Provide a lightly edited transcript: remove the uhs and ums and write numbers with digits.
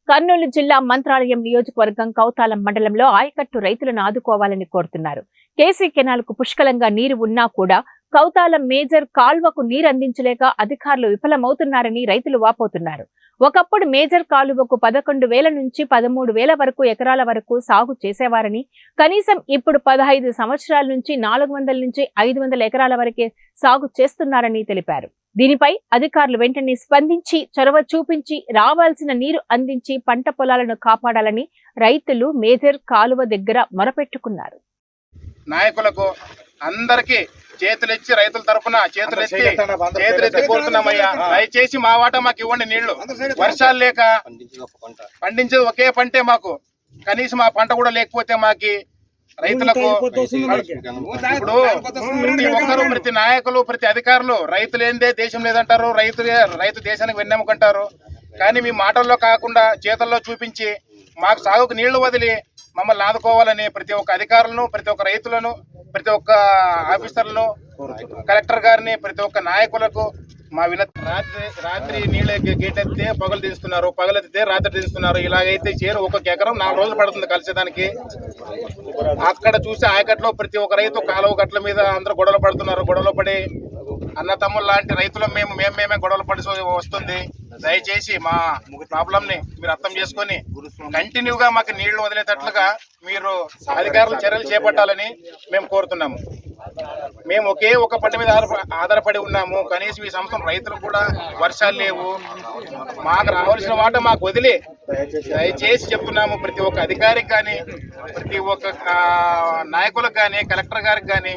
కర్నూలు జిల్లా మంత్రాలయం నియోజకవర్గం కౌతాలం మండలంలో ఆయకట్టు రైతులను ఆదుకోవాలని కోరుతున్నారు. కేసీ కెనాల్కు పుష్కలంగా నీరు ఉన్నా కూడా కౌతాలం మేజర్ కాల్వకు నీరందించలేక అధికారులు విఫలమవుతున్నారని రైతులు వాపోతున్నారు. ఒకప్పుడు మేజర్ కాలువకు 11,000 నుంచి 13,000 వరకు ఎకరాల వరకు సాగు చేసేవారని, కనీసం ఇప్పుడు 15 సంవత్సరాల నుంచి 400 నుంచి 500 ఎకరాల వరకే సాగు చేస్తున్నారని తెలిపారు. దీనిపై అధికారులు వెంటనే స్పందించి చొరవ చూపించి రావాల్సిన నీరు అందించి పంట పొలాలను కాపాడాలని రైతులు మేజర్ కాలువ దగ్గర మొరపెట్టుకున్నారు. నాయకులకు అందరికీ చేతులెచ్చి రైతుల తరఫున చేతులెత్తి కోరుతున్నామయ్యా, దయచేసి మా వాటా మాకు ఇవ్వండి నీళ్లు. వర్షాలు లేక పండించేది ఒకే పంటే మాకు, కనీసం ఆ పంట కూడా లేకపోతే మాకి రైతులకు ఇప్పుడు ప్రతి ఒక్కరు, ప్రతి నాయకులు, ప్రతి అధికారులు రైతు లేనిదే దేశం లేదంటారు, రైతు దేశానికి వెన్నెముకంటారు. కానీ మీ మాటల్లో కాకుండా చేతల్లో చూపించి మాకు సాగుకు నీళ్లు వదిలి మమ్మల్ని ఆదుకోవాలని ప్రతి ఒక్క అధికారులను, ప్రతి ఒక్క రైతులను, ప్రతి ఒక్క ఆఫీసర్లను, కలెక్టర్ గారిని, ప్రతి ఒక్క నాయకులకు మా వినతి. రాత్రి నీళ్ళ గేట్ ఎత్తే పగలు తీస్తున్నారు, పగలెత్తితే రాత్రి తీస్తున్నారు. ఇలాగైతే చేరు ఒక్కొక్క ఎకరం 4 రోజులు పడుతుంది కలిసేదానికి. అక్కడ చూసి ఆయకట్లో ప్రతి ఒక్క రైతు కాలువ గట్ల మీద అందరూ గొడవలు పడుతున్నారు. గొడవలు పడి అన్న తమ్ముళ్ళు లాంటి రైతులు మేమే గొడవలు పడి వస్తుంది. దయచేసి మా ప్రాబ్లం ని మీరు అర్థం చేసుకొని కంటిన్యూగా మాకు నీళ్లు వదిలేటట్లుగా మీరు అధికారులు చర్యలు చేపట్టాలని మేము కోరుతున్నాము. మేము ఒకే ఒక పంట మీద ఆధారపడి ఉన్నాము. కనీసం ఈ సంవత్సరం రైతులు కూడా వర్షాలు లేవు. మాకు రావాల్సిన వాట మాకు వదిలి దయచేసి చెప్తున్నాము. ప్రతి ఒక్క అధికారికి కానీ, ప్రతి ఒక్క నాయకులకు కానీ, కలెక్టర్ గారికి కానీ